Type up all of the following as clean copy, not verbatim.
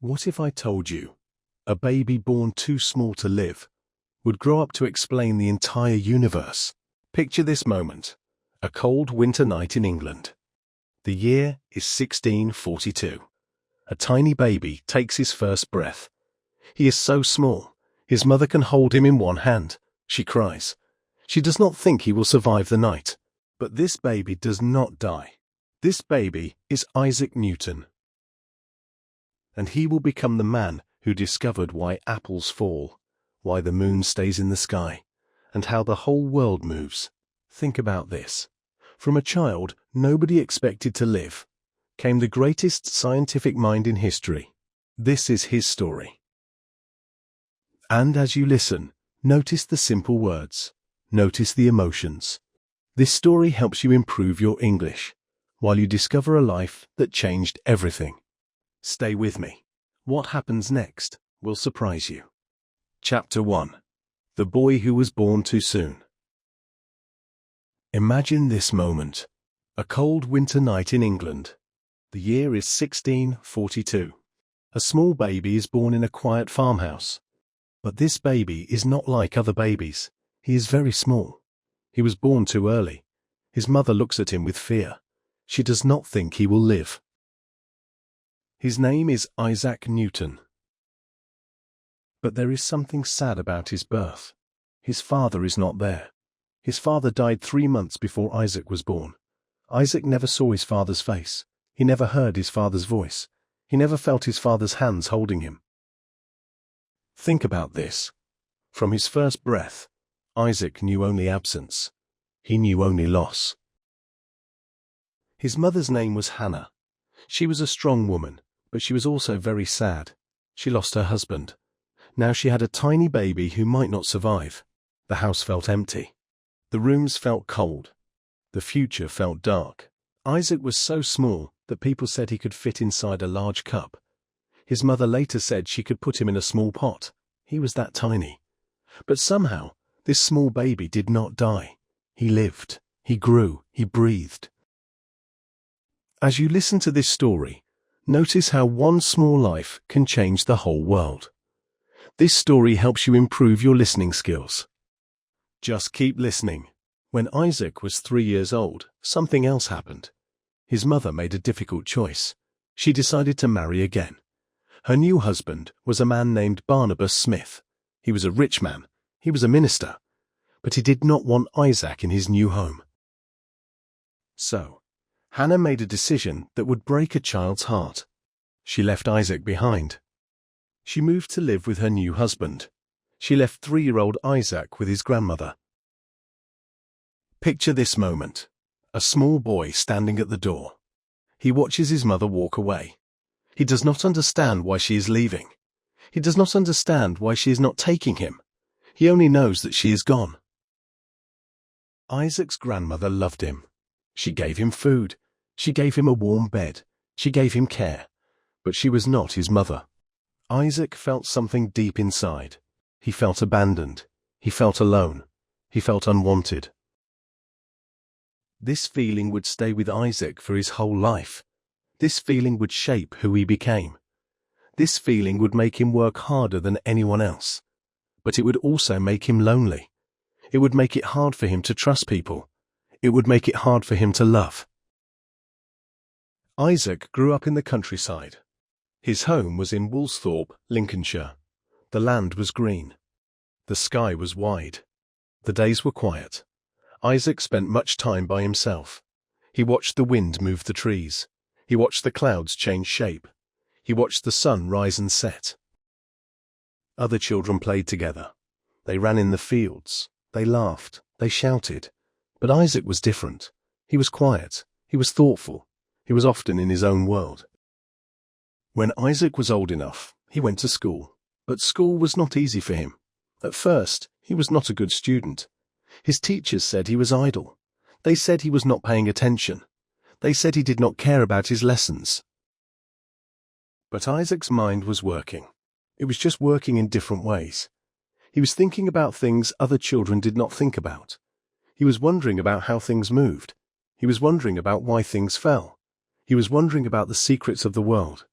What if I told you a baby born too small to live would grow up to explain the entire universe? Picture this moment: a cold winter night in England. The year is 1642. A tiny baby takes his first breath. He is so small, his mother can hold him in one hand. She cries. She does not think he will survive the night. But this baby does not die. This baby is Isaac Newton. And he will become the man who discovered why apples fall, why the moon stays in the sky, and how the whole world moves. Think about this. From a child nobody expected to live came the greatest scientific mind in history. This is his story. And as you listen, notice the simple words. Notice the emotions. This story helps you improve your English, while you discover a life that changed everything. Stay with me. What happens next will surprise you. Chapter 1. The Boy Who Was Born Too Soon. Imagine this moment. A cold winter night in England. The year is 1642. A small baby is born in a quiet farmhouse. But this baby is not like other babies. He is very small. He was born too early. His mother looks at him with fear. She does not think he will live. His name is Isaac Newton. But there is something sad about his birth. His father is not there. His father died 3 months before Isaac was born. Isaac never saw his father's face. He never heard his father's voice. He never felt his father's hands holding him. Think about this. From his first breath, Isaac knew only absence. He knew only loss. His mother's name was Hannah. She was a strong woman, but she was also very sad. She lost her husband. Now she had a tiny baby who might not survive. The house felt empty. The rooms felt cold. The future felt dark. Isaac was so small that people said he could fit inside a large cup. His mother later said she could put him in a small pot. He was that tiny. But somehow, this small baby did not die. He lived. He grew. He breathed. As you listen to this story, notice how one small life can change the whole world. This story helps you improve your listening skills. Just keep listening. When Isaac was 3 years old, something else happened. His mother made a difficult choice. She decided to marry again. Her new husband was a man named Barnabas Smith. He was a rich man. He was a minister. But he did not want Isaac in his new home. So, Hannah made a decision that would break a child's heart. She left Isaac behind. She moved to live with her new husband. She left 3-year-old Isaac with his grandmother. Picture this moment. A small boy standing at the door. He watches his mother walk away. He does not understand why she is leaving. He does not understand why she is not taking him. He only knows that she is gone. Isaac's grandmother loved him. She gave him food. She gave him a warm bed. She gave him care. But she was not his mother. Isaac felt something deep inside. He felt abandoned. He felt alone. He felt unwanted. This feeling would stay with Isaac for his whole life. This feeling would shape who he became. This feeling would make him work harder than anyone else. But it would also make him lonely. It would make it hard for him to trust people. It would make it hard for him to love. Isaac grew up in the countryside. His home was in Woolsthorpe, Lincolnshire. The land was green. The sky was wide. The days were quiet. Isaac spent much time by himself. He watched the wind move the trees. He watched the clouds change shape. He watched the sun rise and set. Other children played together. They ran in the fields. They laughed. They shouted. But Isaac was different. He was quiet. He was thoughtful. He was often in his own world. When Isaac was old enough, he went to school. But school was not easy for him. At first, he was not a good student. His teachers said he was idle. They said he was not paying attention. They said he did not care about his lessons. But Isaac's mind was working. It was just working in different ways. He was thinking about things other children did not think about. He was wondering about how things moved. He was wondering about why things fell. He was wondering about the secrets of the world.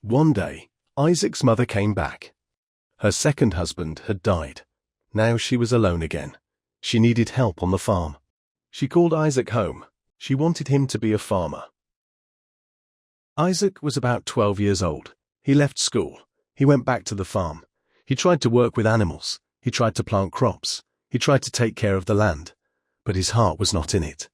One day, Isaac's mother came back. Her second husband had died. Now she was alone again. She needed help on the farm. She called Isaac home. She wanted him to be a farmer. Isaac was about 12 years old. He left school. He went back to the farm. He tried to work with animals. He tried to plant crops. He tried to take care of the land. But his heart was not in it.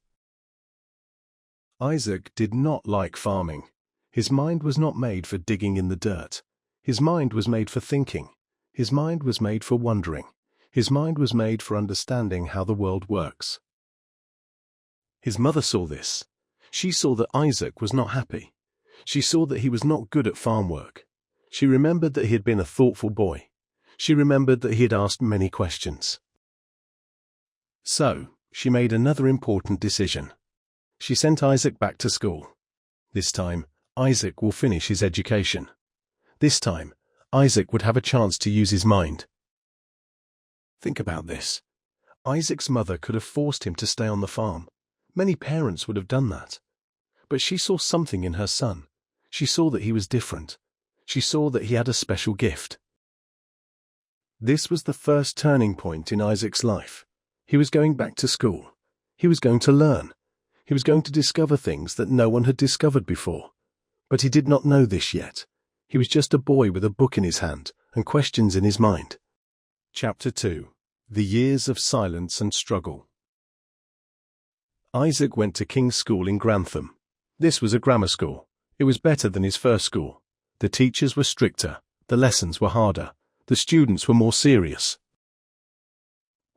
Isaac did not like farming. His mind was not made for digging in the dirt. His mind was made for thinking. His mind was made for wondering. His mind was made for understanding how the world works. His mother saw this. She saw that Isaac was not happy. She saw that he was not good at farm work. She remembered that he had been a thoughtful boy. She remembered that he had asked many questions. So, she made another important decision. She sent Isaac back to school. This time, Isaac will finish his education. This time, Isaac would have a chance to use his mind. Think about this. Isaac's mother could have forced him to stay on the farm. Many parents would have done that. But she saw something in her son. She saw that he was different. She saw that he had a special gift. This was the first turning point in Isaac's life. He was going back to school. He was going to learn. He was going to discover things that no one had discovered before. But he did not know this yet. He was just a boy with a book in his hand and questions in his mind. Chapter 2. The Years of Silence and Struggle. Isaac went to King's School in Grantham. This was a grammar school. It was better than his first school. The teachers were stricter. The lessons were harder. The students were more serious.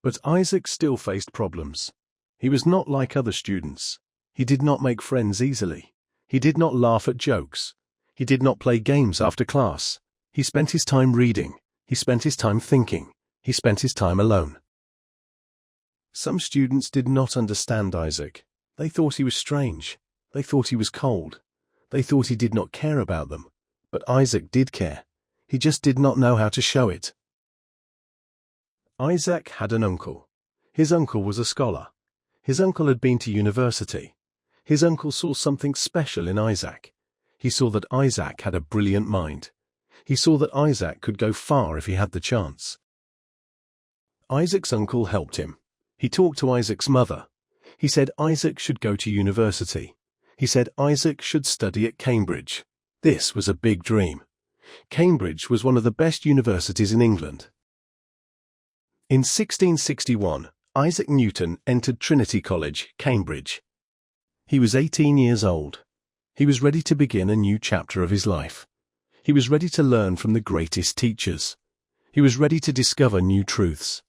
But Isaac still faced problems. He was not like other students. He did not make friends easily. He did not laugh at jokes. He did not play games after class. He spent his time reading. He spent his time thinking. He spent his time alone. Some students did not understand Isaac. They thought he was strange. They thought he was cold. They thought he did not care about them. But Isaac did care. He just did not know how to show it. Isaac had an uncle. His uncle was a scholar. His uncle had been to university. His uncle saw something special in Isaac. He saw that Isaac had a brilliant mind. He saw that Isaac could go far if he had the chance. Isaac's uncle helped him. He talked to Isaac's mother. He said Isaac should go to university. He said Isaac should study at Cambridge. This was a big dream. Cambridge was one of the best universities in England. In 1661, Isaac Newton entered Trinity College, Cambridge. He was 18 years old. He was ready to begin a new chapter of his life. He was ready to learn from the greatest teachers. He was ready to discover new truths.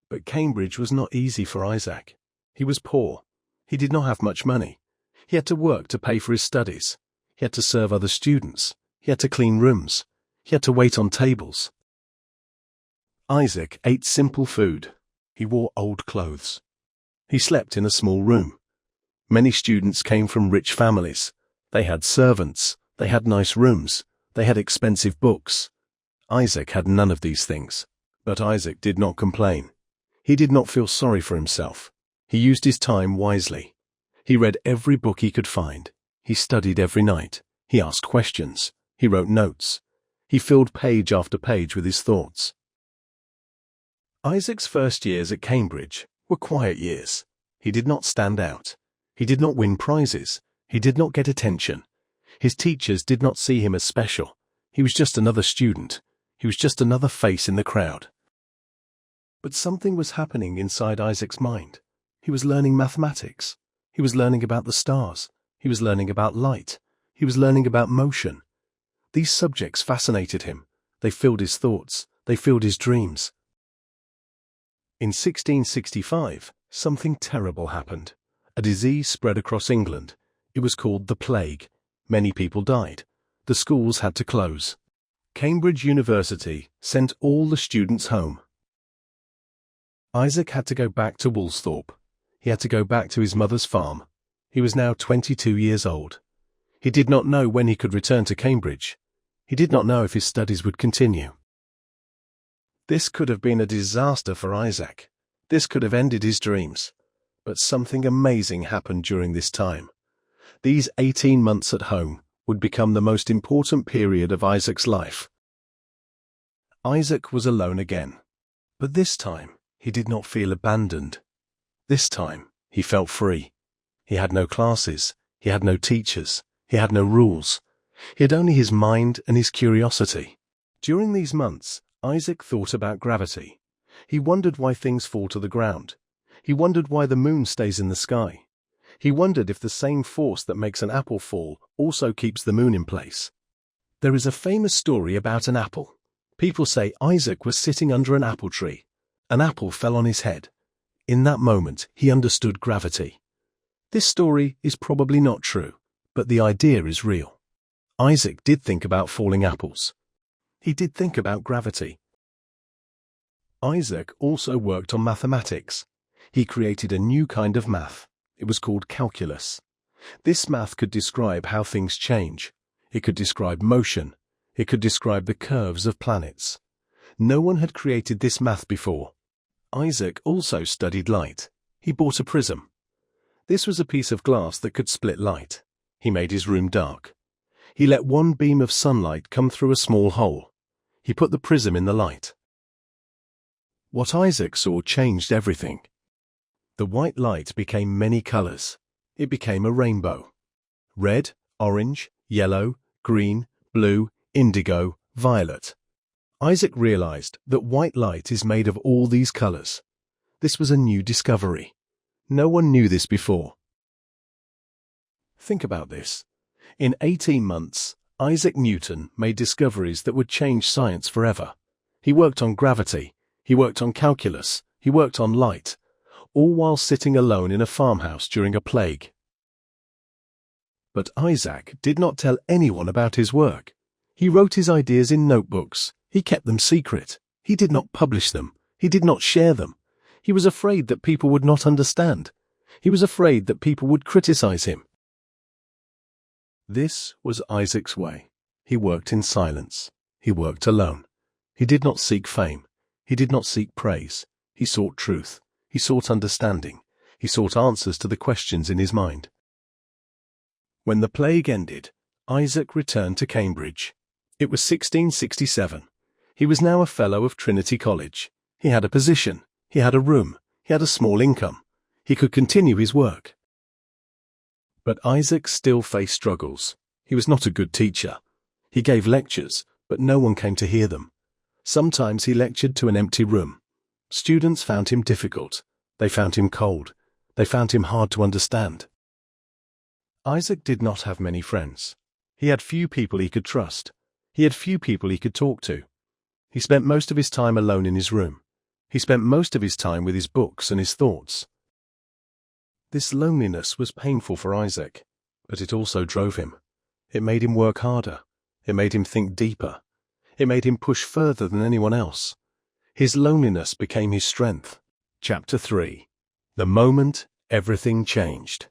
But Cambridge was not easy for Isaac. He was poor. He did not have much money. He had to work to pay for his studies. He had to serve other students. He had to clean rooms. He had to wait on tables. Isaac ate simple food. He wore old clothes. He slept in a small room. Many students came from rich families. They had servants. They had nice rooms. They had expensive books. Isaac had none of these things. But Isaac did not complain. He did not feel sorry for himself. He used his time wisely. He read every book he could find. He studied every night. He asked questions. He wrote notes. He filled page after page with his thoughts. Isaac's first years at Cambridge were quiet years. He did not stand out. He did not win prizes. He did not get attention. His teachers did not see him as special. He was just another student. He was just another face in the crowd. But something was happening inside Isaac's mind. He was learning mathematics. He was learning about the stars. He was learning about light. He was learning about motion. These subjects fascinated him. They filled his thoughts. They filled his dreams. In 1665, something terrible happened. A disease spread across England. It was called the plague. Many people died. The schools had to close. Cambridge University sent all the students home. Isaac had to go back to Woolsthorpe. He had to go back to his mother's farm. He was now 22 years old. He did not know when he could return to Cambridge. He did not know if his studies would continue. This could have been a disaster for Isaac. This could have ended his dreams. But something amazing happened during this time. These 18 months at home would become the most important period of Isaac's life. Isaac was alone again, but this time he did not feel abandoned. This time he felt free. He had no classes, he had no teachers, he had no rules. He had only his mind and his curiosity. During these months, Isaac thought about gravity. He wondered why things fall to the ground. He wondered why the moon stays in the sky. He wondered if the same force that makes an apple fall also keeps the moon in place. There is a famous story about an apple. People say Isaac was sitting under an apple tree. An apple fell on his head. In that moment, he understood gravity. This story is probably not true, but the idea is real. Isaac did think about falling apples. He did think about gravity. Isaac also worked on mathematics. He created a new kind of math. It was called calculus. This math could describe how things change. It could describe motion. It could describe the curves of planets. No one had created this math before. Isaac also studied light. He bought a prism. This was a piece of glass that could split light. He made his room dark. He let one beam of sunlight come through a small hole. He put the prism in the light. What Isaac saw changed everything. The white light became many colors. It became a rainbow. Red, orange, yellow, green, blue, indigo, violet. Isaac realized that white light is made of all these colors. This was a new discovery. No one knew this before. Think about this. In 18 months, Isaac Newton made discoveries that would change science forever. He worked on gravity. He worked on calculus. He worked on light, all while sitting alone in a farmhouse during a plague. But Isaac did not tell anyone about his work. He wrote his ideas in notebooks. He kept them secret. He did not publish them. He did not share them. He was afraid that people would not understand. He was afraid that people would criticize him. This was Isaac's way. He worked in silence. He worked alone. He did not seek fame. He did not seek praise. He sought truth. He sought understanding. He sought answers to the questions in his mind. When the plague ended, Isaac returned to Cambridge. It was 1667. He was now a fellow of Trinity College. He had a position. He had a room. He had a small income. He could continue his work. But Isaac still faced struggles. He was not a good teacher. He gave lectures, but no one came to hear them. Sometimes he lectured to an empty room. Students found him difficult. They found him cold. They found him hard to understand. Isaac did not have many friends. He had few people he could trust. He had few people he could talk to. He spent most of his time alone in his room. He spent most of his time with his books and his thoughts. This loneliness was painful for Isaac, but it also drove him. It made him work harder. It made him think deeper. It made him push further than anyone else. His loneliness became his strength. Chapter 3. The moment everything changed.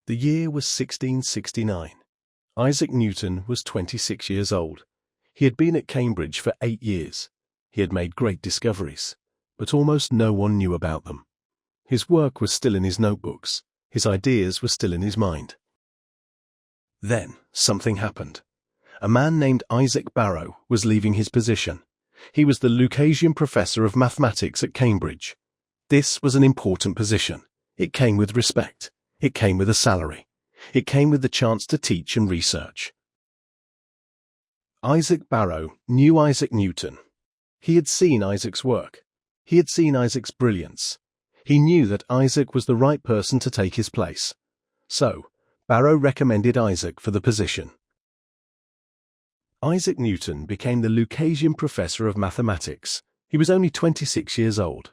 The year was 1669. Isaac Newton was 26 years old. He had been at Cambridge for 8 years. He had made great discoveries, but almost no one knew about them. His work was still in his notebooks. His ideas were still in his mind. Then something happened. A man named Isaac Barrow was leaving his position. He was the Lucasian Professor of Mathematics at Cambridge. This was an important position. It came with respect. It came with a salary. It came with the chance to teach and research. Isaac Barrow knew Isaac Newton. He had seen Isaac's work. He had seen Isaac's brilliance. He knew that Isaac was the right person to take his place. So, Barrow recommended Isaac for the position. Isaac Newton became the Lucasian Professor of Mathematics. He was only 26 years old.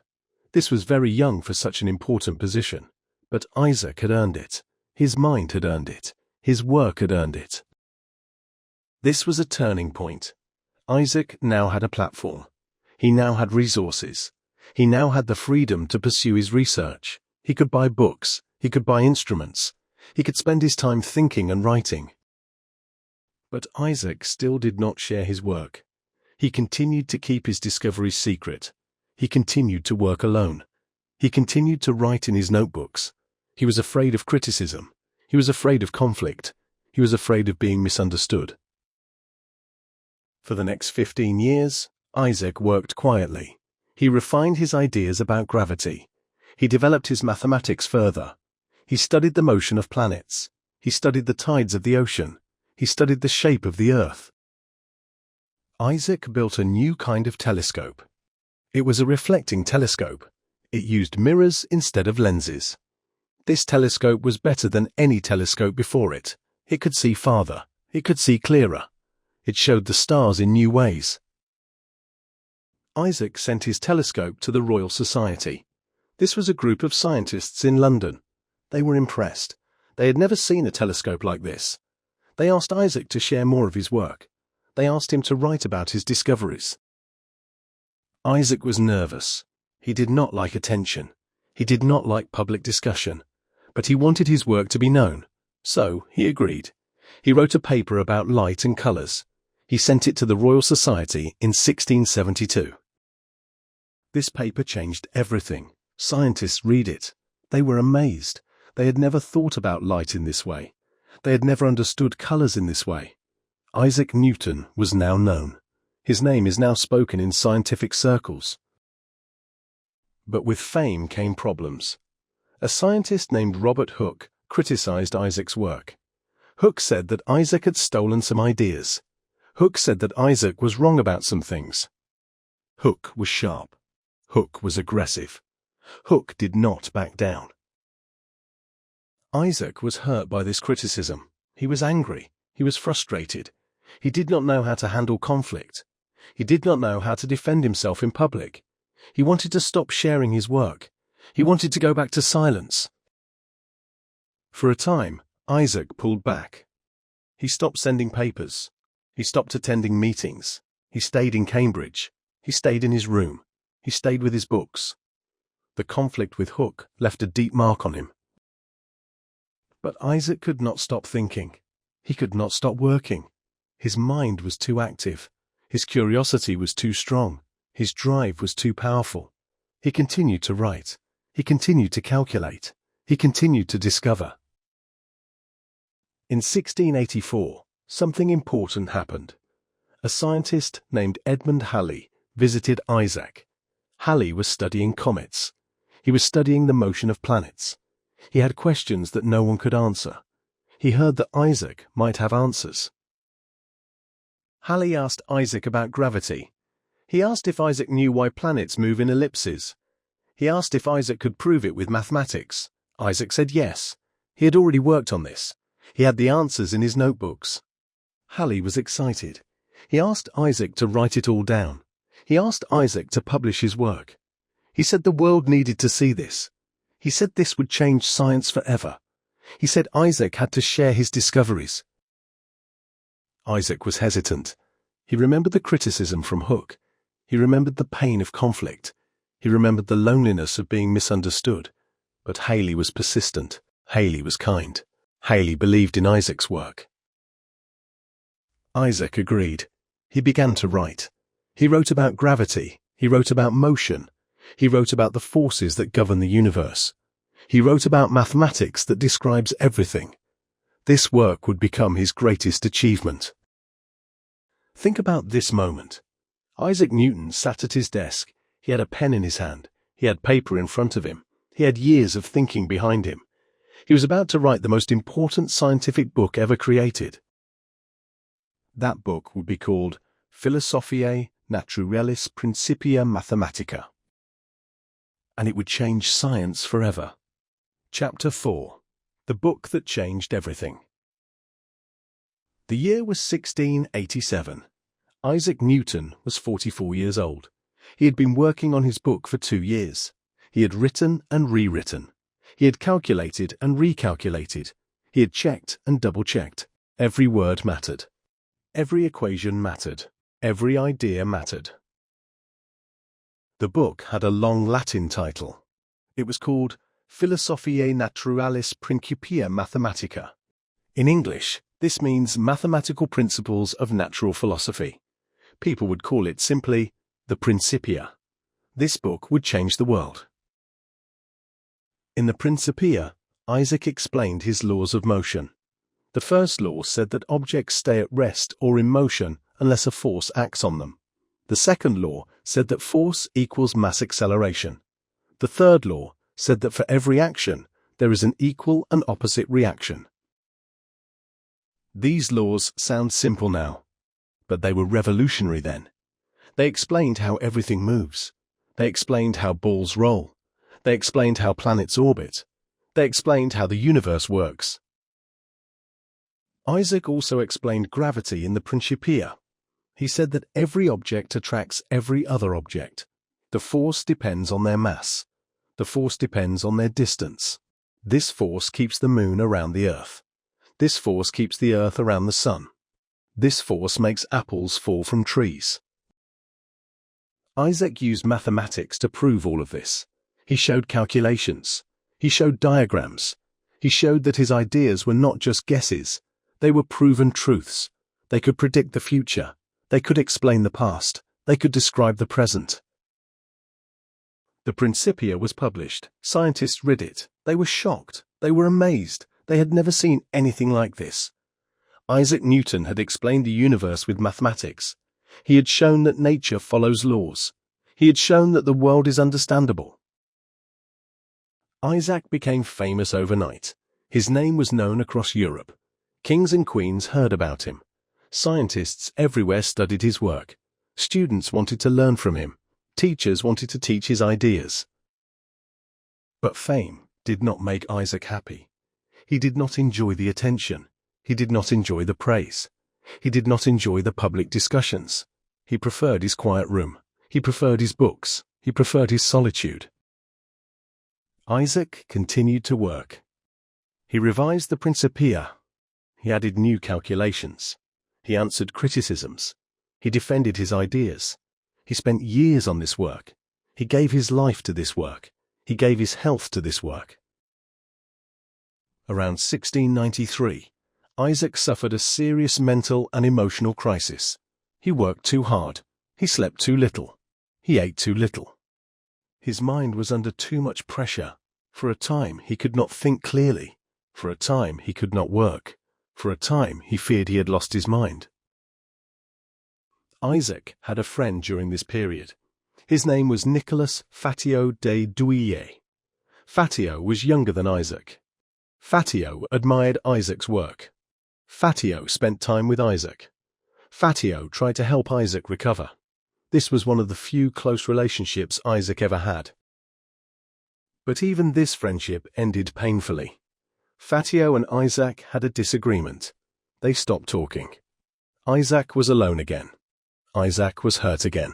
This was very young for such an important position, but Isaac had earned it. His mind had earned it. His work had earned it. This was a turning point. Isaac now had a platform. He now had resources. He now had the freedom to pursue his research. He could buy books. He could buy instruments. He could spend his time thinking and writing. But Isaac still did not share his work. He continued to keep his discoveries secret. He continued to work alone. He continued to write in his notebooks. He was afraid of criticism. He was afraid of conflict. He was afraid of being misunderstood. For the next 15 years, Isaac worked quietly. He refined his ideas about gravity. He developed his mathematics further. He studied the motion of planets. He studied the tides of the ocean. He studied the shape of the Earth. Isaac built a new kind of telescope. It was a reflecting telescope. It used mirrors instead of lenses. This telescope was better than any telescope before it. It could see farther. It could see clearer. It showed the stars in new ways. Isaac sent his telescope to the Royal Society. This was a group of scientists in London. They were impressed. They had never seen a telescope like this. They asked Isaac to share more of his work. They asked him to write about his discoveries. Isaac was nervous. He did not like attention. He did not like public discussion. But he wanted his work to be known. So he agreed. He wrote a paper about light and colours. He sent it to the Royal Society in 1672. This paper changed everything. Scientists read it. They were amazed. They had never thought about light in this way. They had never understood colours in this way. Isaac Newton was now known. His name is now spoken in scientific circles. But with fame came problems. A scientist named Robert Hooke criticized Isaac's work. Hooke said that Isaac had stolen some ideas. Hooke said that Isaac was wrong about some things. Hooke was sharp. Hooke was aggressive. Hooke did not back down. Isaac was hurt by this criticism. He was angry. He was frustrated. He did not know how to handle conflict. He did not know how to defend himself in public. He wanted to stop sharing his work. He wanted to go back to silence. For a time, Isaac pulled back. He stopped sending papers. He stopped attending meetings. He stayed in Cambridge. He stayed in his room. He stayed with his books. The conflict with Hooke left a deep mark on him. But Isaac could not stop thinking. He could not stop working. His mind was too active. His curiosity was too strong. His drive was too powerful. He continued to write. He continued to calculate. He continued to discover. In 1684, something important happened. A scientist named Edmund Halley visited Isaac. Halley was studying comets. He was studying the motion of planets. He had questions that no one could answer. He heard that Isaac might have answers. Halley asked Isaac about gravity. He asked if Isaac knew why planets move in ellipses. He asked if Isaac could prove it with mathematics. Isaac said yes. He had already worked on this. He had the answers in his notebooks. Halley was excited. He asked Isaac to write it all down. He asked Isaac to publish his work. He said the world needed to see this. He said this would change science forever. He said Isaac had to share his discoveries. Isaac was hesitant. He remembered the criticism from Hooke. He remembered the pain of conflict. He remembered the loneliness of being misunderstood. But Halley was persistent. Halley was kind. Halley believed in Isaac's work. Isaac agreed. He began to write. He wrote about gravity. He wrote about motion. He wrote about the forces that govern the universe. He wrote about mathematics that describes everything. This work would become his greatest achievement. Think about this moment. Isaac Newton sat at his desk. He had a pen in his hand. He had paper in front of him. He had years of thinking behind him. He was about to write the most important scientific book ever created. That book would be called Philosophiae Naturalis Principia Mathematica. And it would change science forever. Chapter 4. The Book That Changed Everything. The year was 1687. Isaac Newton was 44 years old. He had been working on his book for 2 years. He had written and rewritten. He had calculated and recalculated. He had checked and double-checked. Every word mattered. Every equation mattered. Every idea mattered. The book had a long Latin title. It was called Philosophiae Naturalis Principia Mathematica. In English, this means Mathematical Principles of Natural Philosophy. People would call it simply the Principia. This book would change the world. In the Principia, Isaac explained his laws of motion. The first law said that objects stay at rest or in motion unless a force acts on them. The second law said that force equals mass acceleration. The third law said that for every action, there is an equal and opposite reaction. These laws sound simple now, but they were revolutionary then. They explained how everything moves. They explained how balls roll. They explained how planets orbit. They explained how the universe works. Isaac also explained gravity in the Principia. He said that every object attracts every other object. The force depends on their mass. The force depends on their distance. This force keeps the moon around the earth. This force keeps the earth around the sun. This force makes apples fall from trees. Isaac used mathematics to prove all of this. He showed calculations. He showed diagrams. He showed that his ideas were not just guesses. They were proven truths. They could predict the future. They could explain the past. They could describe the present. The Principia was published. Scientists read it. They were shocked. They were amazed. They had never seen anything like this. Isaac Newton had explained the universe with mathematics. He had shown that nature follows laws. He had shown that the world is understandable. Isaac became famous overnight. His name was known across Europe. Kings and queens heard about him. Scientists everywhere studied his work. Students wanted to learn from him. Teachers wanted to teach his ideas. But fame did not make Isaac happy. He did not enjoy the attention. He did not enjoy the praise. He did not enjoy the public discussions. He preferred his quiet room. He preferred his books. He preferred his solitude. Isaac continued to work. He revised the Principia. He added new calculations. He answered criticisms. He defended his ideas. He spent years on this work. He gave his life to this work. He gave his health to this work. Around 1693, Isaac suffered a serious mental and emotional crisis. He worked too hard. He slept too little. He ate too little. His mind was under too much pressure. For a time, he could not think clearly. For a time, he could not work. For a time, he feared he had lost his mind. Isaac had a friend during this period. His name was Nicolas Fatio de Douillet. Fatio was younger than Isaac. Fatio admired Isaac's work. Fatio spent time with Isaac. Fatio tried to help Isaac recover. This was one of the few close relationships Isaac ever had. But even this friendship ended painfully. Fatio and Isaac had a disagreement. They stopped talking. Isaac was alone again. Isaac was hurt again.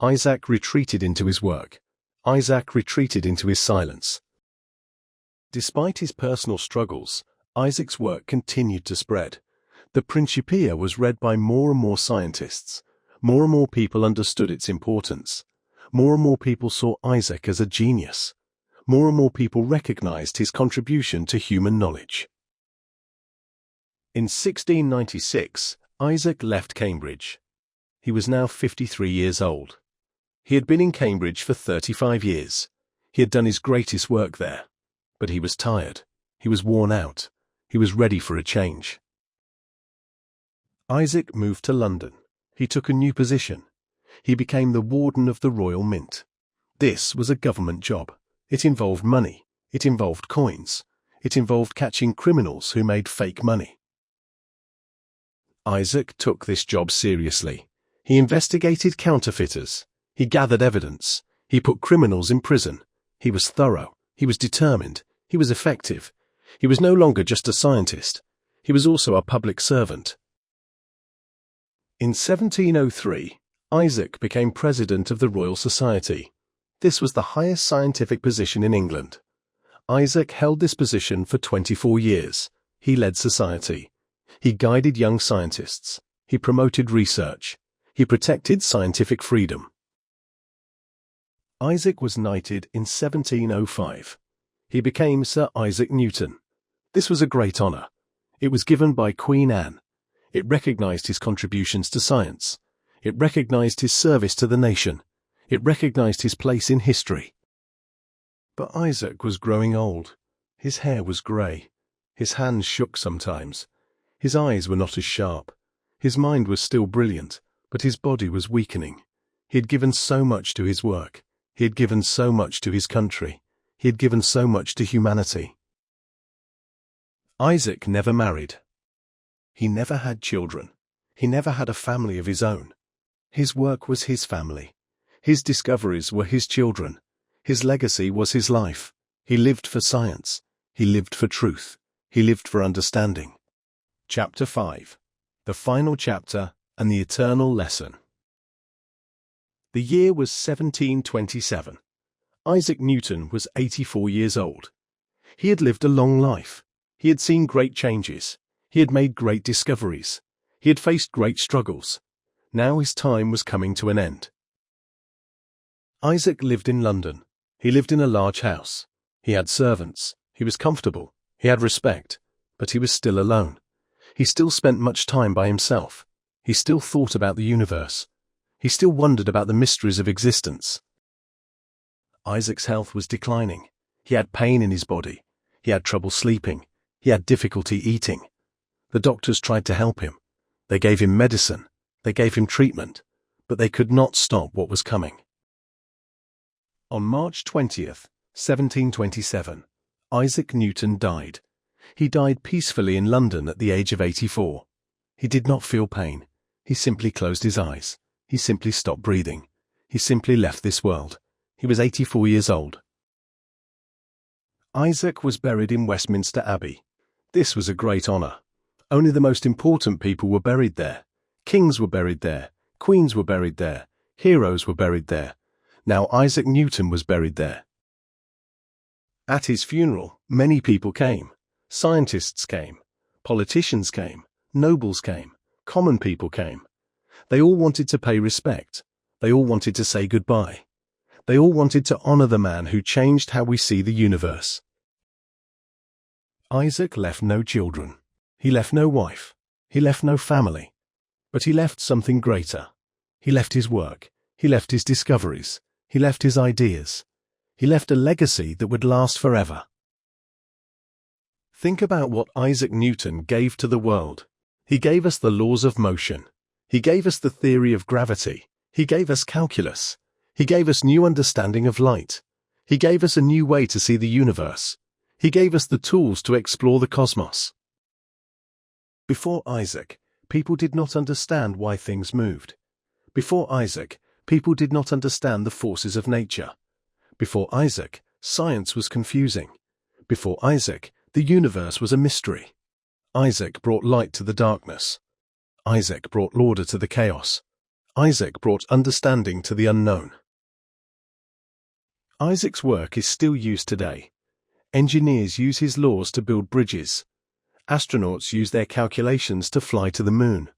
Isaac retreated into his work. Isaac retreated into his silence. Despite his personal struggles, Isaac's work continued to spread. The Principia was read by more and more scientists. More and more people understood its importance. More and more people saw Isaac as a genius. More and more people recognized his contribution to human knowledge. In 1696, Isaac left Cambridge. He was now 53 years old. He had been in Cambridge for 35 years. He had done his greatest work there. But he was tired. He was worn out. He was ready for a change. Isaac moved to London. He took a new position. He became the warden of the Royal Mint. This was a government job. It involved money. It involved coins. It involved catching criminals who made fake money. Isaac took this job seriously. He investigated counterfeiters. He gathered evidence. He put criminals in prison. He was thorough. He was determined. He was effective. He was no longer just a scientist. He was also a public servant. In 1703, Isaac became president of the Royal Society. This was the highest scientific position in England. Isaac held this position for 24 years. He led society. He guided young scientists. He promoted research. He protected scientific freedom. Isaac was knighted in 1705. He became Sir Isaac Newton. This was a great honor. It was given by Queen Anne. It recognized his contributions to science. It recognized his service to the nation. It recognized his place in history. But Isaac was growing old. His hair was grey. His hands shook sometimes. His eyes were not as sharp. His mind was still brilliant, but his body was weakening. He had given so much to his work. He had given so much to his country. He had given so much to humanity. Isaac never married. He never had children. He never had a family of his own. His work was his family. His discoveries were his children. His legacy was his life. He lived for science. He lived for truth. He lived for understanding. Chapter 5. The final chapter and the eternal lesson. The year was 1727. Isaac Newton was 84 years old. He had lived a long life. He had seen great changes. He had made great discoveries. He had faced great struggles. Now his time was coming to an end. Isaac lived in London. He lived in a large house. He had servants. He was comfortable. He had respect. But he was still alone. He still spent much time by himself. He still thought about the universe. He still wondered about the mysteries of existence. Isaac's health was declining. He had pain in his body. He had trouble sleeping. He had difficulty eating. The doctors tried to help him. They gave him medicine. They gave him treatment. But they could not stop what was coming. On March 20th, 1727, Isaac Newton died. He died peacefully in London at the age of 84. He did not feel pain. He simply closed his eyes. He simply stopped breathing. He simply left this world. He was 84 years old. Isaac was buried in Westminster Abbey. This was a great honor. Only the most important people were buried there. Kings were buried there. Queens were buried there. Heroes were buried there. Now Isaac Newton was buried there. At his funeral, many people came. Scientists came. Politicians came. Nobles came. Common people came. They all wanted to pay respect. They all wanted to say goodbye. They all wanted to honor the man who changed how we see the universe. Isaac left no children. He left no wife. He left no family. But he left something greater. He left his work. He left his discoveries. He left his ideas. He left a legacy that would last forever. Think about what Isaac Newton gave to the world. He gave us the laws of motion. He gave us the theory of gravity. He gave us calculus. He gave us new understanding of light. He gave us a new way to see the universe. He gave us the tools to explore the cosmos. Before Isaac, people did not understand why things moved. Before Isaac, people did not understand the forces of nature. Before Isaac, science was confusing. Before Isaac, the universe was a mystery. Isaac brought light to the darkness. Isaac brought order to the chaos. Isaac brought understanding to the unknown. Isaac's work is still used today. Engineers use his laws to build bridges. Astronauts use their calculations to fly to the moon.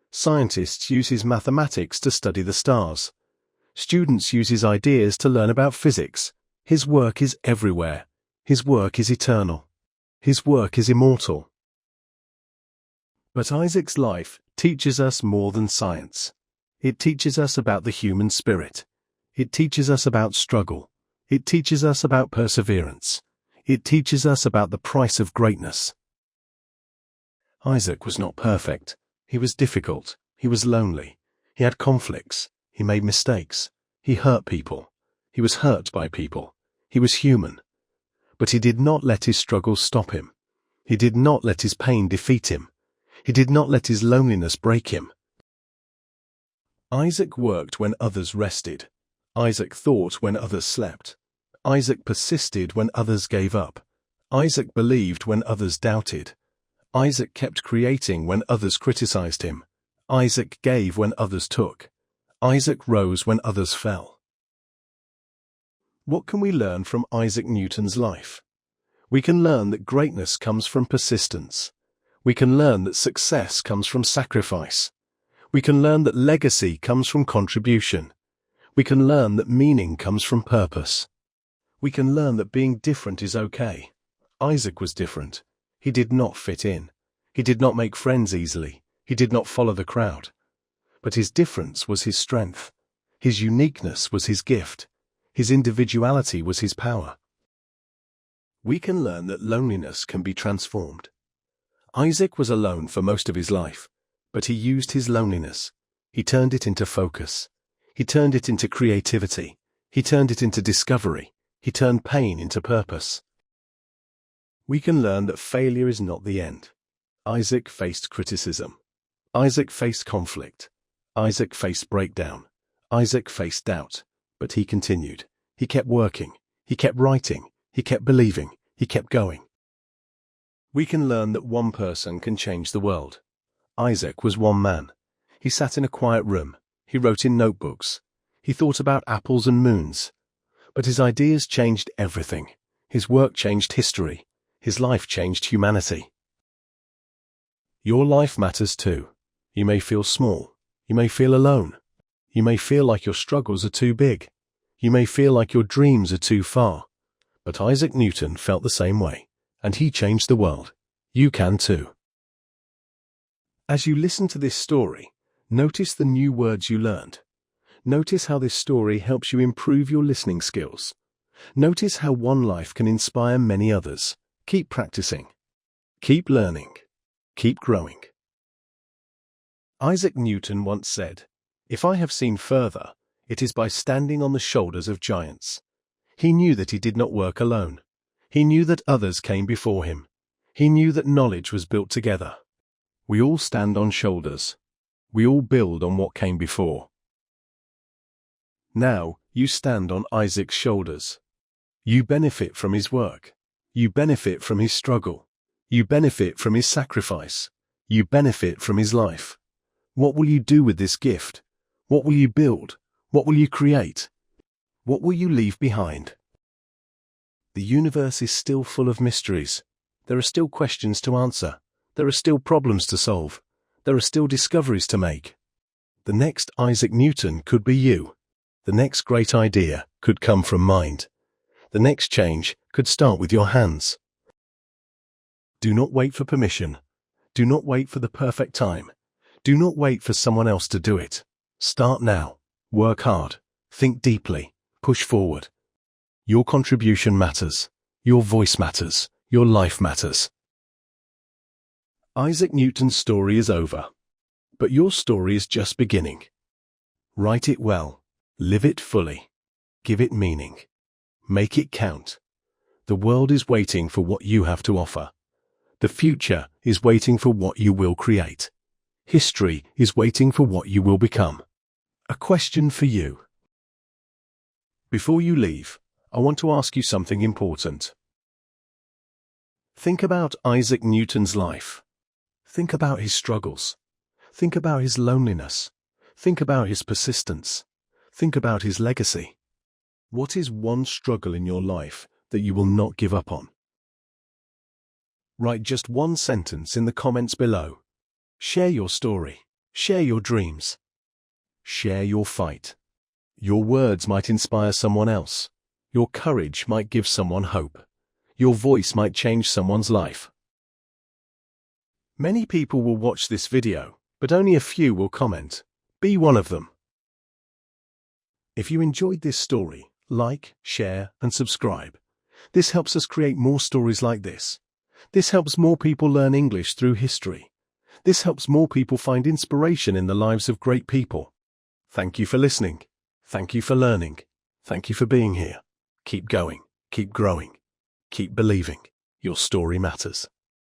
Scientists use his mathematics to study the stars. Students use his ideas to learn about physics. His work is everywhere. His work is eternal. His work is immortal. But Isaac's life teaches us more than science. It teaches us about the human spirit. It teaches us about struggle. It teaches us about perseverance. It teaches us about the price of greatness. Isaac was not perfect. He was difficult. He was lonely. He had conflicts. He made mistakes. He hurt people. He was hurt by people. He was human. But he did not let his struggles stop him. He did not let his pain defeat him. He did not let his loneliness break him. Isaac worked when others rested. Isaac thought when others slept. Isaac persisted when others gave up. Isaac believed when others doubted. Isaac kept creating when others criticized him. Isaac gave when others took. Isaac rose when others fell. What can we learn from Isaac Newton's life? We can learn that greatness comes from persistence. We can learn that success comes from sacrifice. We can learn that legacy comes from contribution. We can learn that meaning comes from purpose. We can learn that being different is okay. Isaac was different. He did not fit in. He did not make friends easily. He did not follow the crowd. But his difference was his strength. His uniqueness was his gift. His individuality was his power. We can learn that loneliness can be transformed. Isaac was alone for most of his life, but he used his loneliness. He turned it into focus. He turned it into creativity. He turned it into discovery. He turned pain into purpose. We can learn that failure is not the end. Isaac faced criticism. Isaac faced conflict. Isaac faced breakdown. Isaac faced doubt. But he continued. He kept working. He kept writing. He kept believing. He kept going. We can learn that one person can change the world. Isaac was one man. He sat in a quiet room. He wrote in notebooks. He thought about apples and moons. But his ideas changed everything. His work changed history. His life changed humanity. Your life matters too. You may feel small. You may feel alone. You may feel like your struggles are too big. You may feel like your dreams are too far. But Isaac Newton felt the same way, and he changed the world. You can too. As you listen to this story, notice the new words you learned. Notice how this story helps you improve your listening skills. Notice how one life can inspire many others. Keep practicing. Keep learning. Keep growing. Isaac Newton once said, "If I have seen further, it is by standing on the shoulders of giants." He knew that he did not work alone. He knew that others came before him. He knew that knowledge was built together. We all stand on shoulders. We all build on what came before. Now, you stand on Isaac's shoulders. You benefit from his work. You benefit from his struggle. You benefit from his sacrifice. You benefit from his life. What will you do with this gift? What will you build? What will you create? What will you leave behind? The universe is still full of mysteries. There are still questions to answer. There are still problems to solve. There are still discoveries to make. The next Isaac Newton could be you. The next great idea could come from mind. The next change could start with your hands. Do not wait for permission. Do not wait for the perfect time. Do not wait for someone else to do it. Start now. Work hard. Think deeply. Push forward. Your contribution matters. Your voice matters. Your life matters. Isaac Newton's story is over. But your story is just beginning. Write it well. Live it fully. Give it meaning. Make it count. The world is waiting for what you have to offer. The future is waiting for what you will create. History is waiting for what you will become. A question for you. Before you leave, I want to ask you something important. Think about Isaac Newton's life. Think about his struggles. Think about his loneliness. Think about his persistence. Think about his legacy. What is one struggle in your life that you will not give up on? Write just one sentence in the comments below. Share your story. Share your dreams. Share your fight. Your words might inspire someone else. Your courage might give someone hope. Your voice might change someone's life. Many people will watch this video, but only a few will comment. Be one of them. If you enjoyed this story, like, share, and subscribe. This helps us create more stories like this. This helps more people learn English through history. This helps more people find inspiration in the lives of great people. Thank you for listening. Thank you for learning. Thank you for being here. Keep going. Keep growing. Keep believing. Your story matters.